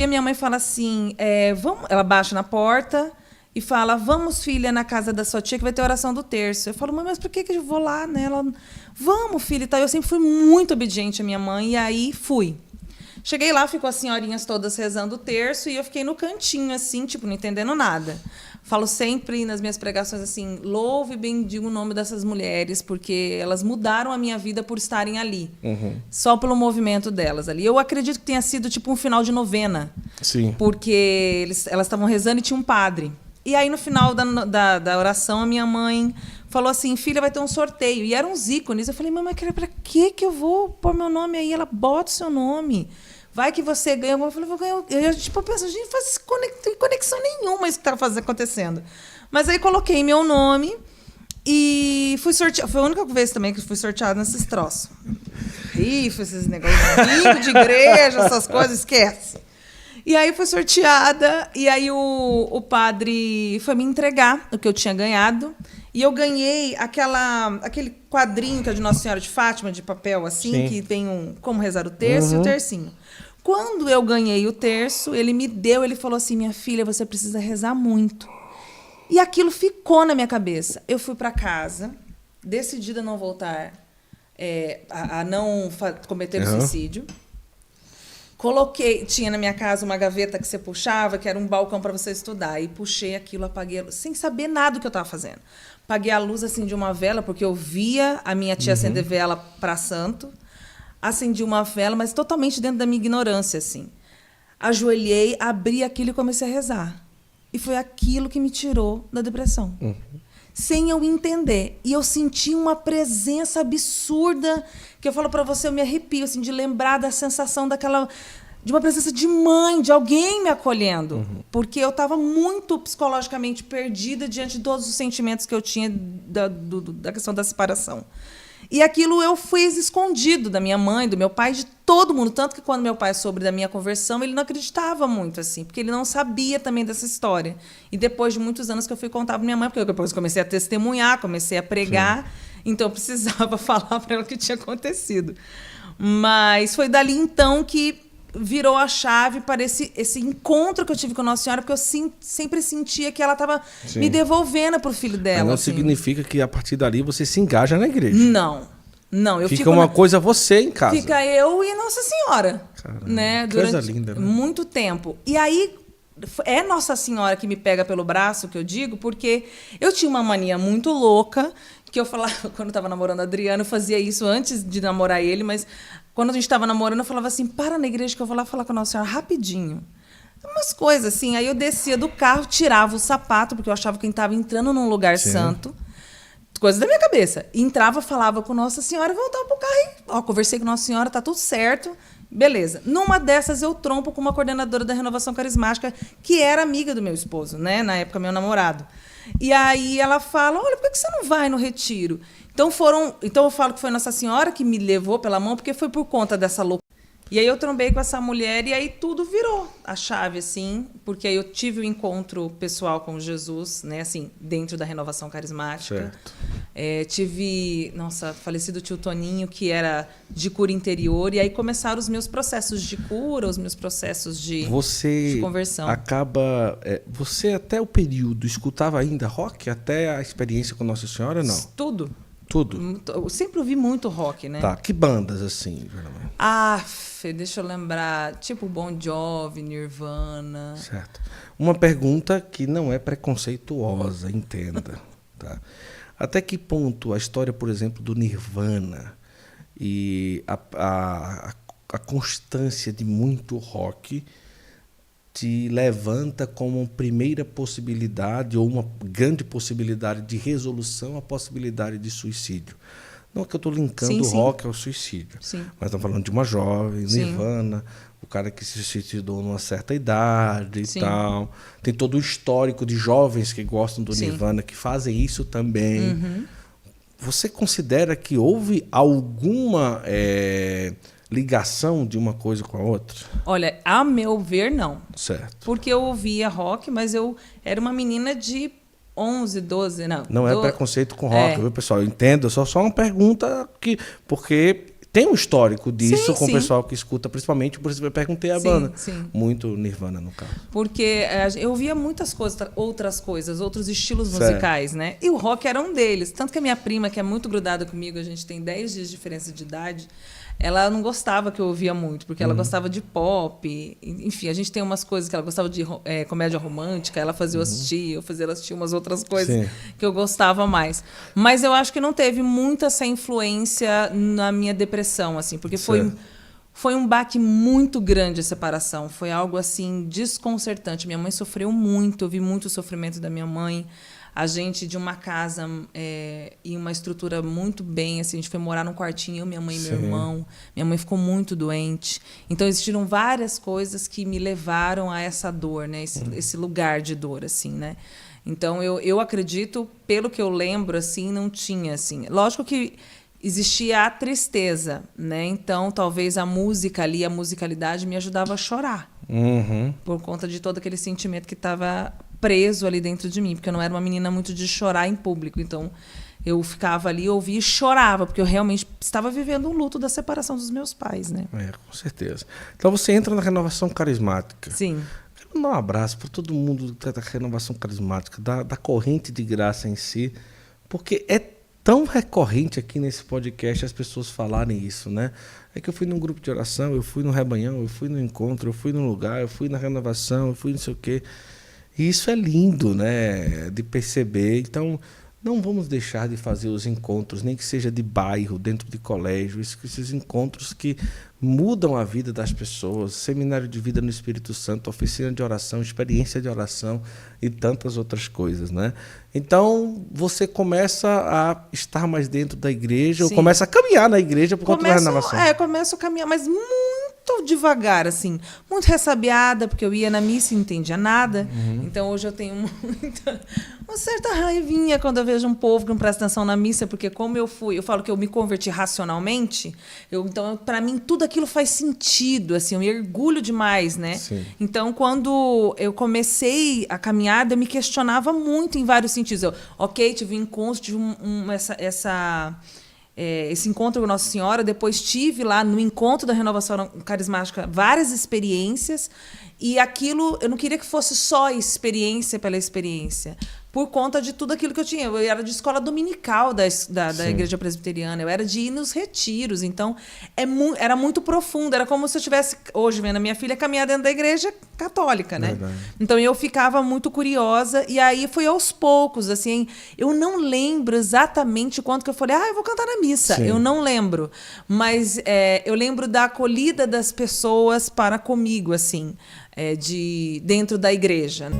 E a minha mãe fala assim, vamos, ela baixa na porta e fala, vamos, filha, na casa da sua tia que vai ter oração do terço. Eu falo, mãe, mas por que eu vou lá, né? Ela, vamos, filha, e tal. Eu sempre fui muito obediente à minha mãe, e aí fui. Cheguei lá, ficou as senhorinhas todas rezando o terço, e eu fiquei no cantinho, assim, tipo, não entendendo nada. Falo sempre nas minhas pregações assim, louve e bendiga o nome dessas mulheres, porque elas mudaram a minha vida por estarem ali. Só pelo movimento delas ali. Eu acredito que tenha sido tipo um final de novena. Sim. Porque elas estavam rezando e tinha um padre. E aí, no final da oração, a minha mãe falou assim, filha, vai ter um sorteio. E eram uns ícones. Eu falei, mamãe, pra que eu vou pôr meu nome aí? Ela, bota o seu nome. Vai que você ganha. Eu falei, vou ganhar. Eu tipo, penso, gente, não faz conexão nenhuma isso que está acontecendo. Mas aí coloquei meu nome e fui sorteada. Foi a única vez também que fui sorteada nesses troços. Rifa, esses negócios de igreja, essas coisas, esquece. E aí fui sorteada, e aí o padre foi me entregar o que eu tinha ganhado. E eu ganhei aquele quadrinho que é de Nossa Senhora de Fátima, de papel, assim, Sim. que tem como rezar o terço e o tercinho. Quando eu ganhei o terço, ele me deu, ele falou assim, minha filha, você precisa rezar muito. E aquilo ficou na minha cabeça. Eu fui para casa, decidida a não voltar, a não cometer o suicídio. Coloquei, tinha na minha casa uma gaveta que você puxava, que era um balcão para você estudar. E puxei aquilo, apaguei a luz, sem saber nada do que eu estava fazendo. Apaguei a luz assim, de uma vela, porque eu via a minha tia acender vela para santo. Acendi uma vela, mas totalmente dentro da minha ignorância, assim. Ajoelhei, abri aquilo e comecei a rezar. E foi aquilo que me tirou da depressão. Sem eu entender. E eu senti uma presença absurda, que eu falo para você, eu me arrepio, assim, de lembrar da sensação de uma presença de mãe, de alguém me acolhendo. Porque eu estava muito psicologicamente perdida diante de todos os sentimentos que eu tinha da questão da separação. E aquilo eu fiz escondido da minha mãe, do meu pai, de todo mundo. Tanto que quando meu pai soube da minha conversão, ele não acreditava muito, assim, porque ele não sabia também dessa história. E depois de muitos anos que eu fui contar para minha mãe, porque depois comecei a testemunhar, comecei a pregar, então eu precisava falar para ela o que tinha acontecido. Mas foi dali então que virou a chave para esse encontro que eu tive com Nossa Senhora, porque eu sempre sentia que ela estava me devolvendo para o filho dela. Mas não assim. significa que a partir dali você se engaja na igreja. Não. Fica uma coisa você em casa. Fica eu e Nossa Senhora. Caramba, né? coisa Durante linda, né? muito tempo. E aí é Nossa Senhora que me pega pelo braço, que eu digo, porque eu tinha uma mania muito louca, que eu falava, quando eu estava namorando o Adriano, eu fazia isso antes de namorar ele, mas quando a gente estava namorando, eu falava assim, para na igreja que eu vou lá falar com a Nossa Senhora rapidinho. Umas coisas assim. Aí eu descia do carro, tirava o sapato, porque eu achava que estava entrando num lugar santo. Coisas da minha cabeça. Entrava, falava com Nossa Senhora, voltava pro carro e conversei com Nossa Senhora, tá tudo certo. Beleza. Numa dessas, eu trompo com uma coordenadora da Renovação Carismática, que era amiga do meu esposo, né? Na época, meu namorado. E aí ela fala, olha, por que você não vai no retiro? Então eu falo que foi Nossa Senhora que me levou pela mão, porque foi por conta dessa loucura. E aí eu trombei com essa mulher e aí tudo virou a chave, assim, porque aí eu tive o encontro pessoal com Jesus, né, assim, dentro da Renovação Carismática. Tive, falecido tio Toninho, que era de cura interior, e aí começaram os meus processos de cura, os meus processos de conversão. Você até o período escutava ainda rock, até a experiência com Nossa Senhora, não? Tudo. Tudo? Eu sempre ouvi muito rock, né? Tá, que bandas, assim, geralmente? Deixa eu lembrar, tipo Bon Jovi, Nirvana. Certo. Uma pergunta que não é preconceituosa, entenda. Tá? Até que ponto a história, por exemplo, do Nirvana e a constância de muito rock te levanta como primeira possibilidade ou uma grande possibilidade de resolução à possibilidade de suicídio? Não é que eu estou linkando o rock ao suicídio, mas estamos falando de uma jovem, Nirvana, o cara que se suicidou numa certa idade e tal. Tem todo o histórico de jovens que gostam do Nirvana, que fazem isso também. Você considera que houve alguma ligação de uma coisa com a outra? Olha, a meu ver, não. Certo. Porque eu ouvia rock, mas eu era uma menina de 11, 12, não. Não é preconceito com rock, viu, pessoal? Eu entendo, só uma pergunta porque tem um histórico disso Sim, com sim. o pessoal que escuta, principalmente, por isso eu perguntei a Sim, banda. sim. Muito Nirvana, no caso. Porque eu via muitas coisas, outras coisas, outros estilos Certo. musicais, né? E o rock era um deles. Tanto que a minha prima, que é muito grudada comigo, a gente tem 10 dias de diferença de idade, ela não gostava que eu ouvia muito, porque ela gostava de pop. Enfim, a gente tem umas coisas que ela gostava de comédia romântica, ela fazia eu assistir, eu fazia ela assistir umas outras coisas Sim. que eu gostava mais. Mas eu acho que não teve muita essa influência na minha depressão, assim, porque Certo. foi um baque muito grande a separação. Foi algo, assim, desconcertante. Minha mãe sofreu muito, eu vi muito o sofrimento da minha mãe. A gente, de uma casa e uma estrutura muito bem, assim, a gente foi morar num quartinho, eu, minha mãe e meu Sim. irmão. Minha mãe ficou muito doente. Então, existiram várias coisas que me levaram a essa dor, né? Esse lugar de dor, assim, né? Então, eu acredito, pelo que eu lembro, assim, não tinha, assim... Lógico que existia a tristeza, né? Então, talvez a música ali, a musicalidade me ajudava a chorar. Uhum. Por conta de todo aquele sentimento que estava preso ali dentro de mim. Porque eu não era uma menina muito de chorar em público. Então, eu ficava ali, ouvia e chorava. Porque eu realmente estava vivendo um luto da separação dos meus pais, né? Com certeza. Então você entra na renovação carismática. Sim. Quero mandar um abraço para todo mundo da renovação carismática, da corrente de graça em si, porque é tão recorrente aqui nesse podcast as pessoas falarem isso, né? É que eu fui num grupo de oração, eu fui no rebanhão, eu fui no encontro, eu fui num lugar, eu fui na renovação, eu fui não sei o quê. E isso é lindo, né? De perceber. Então, não vamos deixar de fazer os encontros, nem que seja de bairro, dentro de colégio, esses encontros que mudam a vida das pessoas, seminário de vida no Espírito Santo, oficina de oração, experiência de oração e tantas outras coisas, né? Então, você começa a estar mais dentro da igreja, Sim. ou começa a caminhar na igreja por conta da renovação. Começo a caminhar, mas muito devagar, assim, muito ressabiada, porque eu ia na missa e não entendia nada. Então, hoje eu tenho uma certa raivinha quando eu vejo um povo que não presta atenção na missa, porque como eu falo que eu me converti racionalmente, então, para mim, tudo aquilo faz sentido, assim, eu me orgulho demais, né? Sim. Então, quando eu comecei a caminhada, eu me questionava muito em vários sentidos. Tive um encontro, tive esse encontro com Nossa Senhora, depois tive lá no encontro da renovação carismática várias experiências, e aquilo, eu não queria que fosse só experiência pela experiência, por conta de tudo aquilo que eu tinha. Eu era de escola dominical da igreja presbiteriana, eu era de ir nos retiros, então era muito profundo, era como se eu estivesse, hoje, vendo a minha filha caminhar dentro da igreja católica, né? Verdade. Então eu ficava muito curiosa, e aí foi aos poucos, assim, eu não lembro exatamente quanto que eu falei, eu vou cantar na missa, Sim. eu não lembro, mas eu lembro da acolhida das pessoas para comigo, assim, dentro da igreja.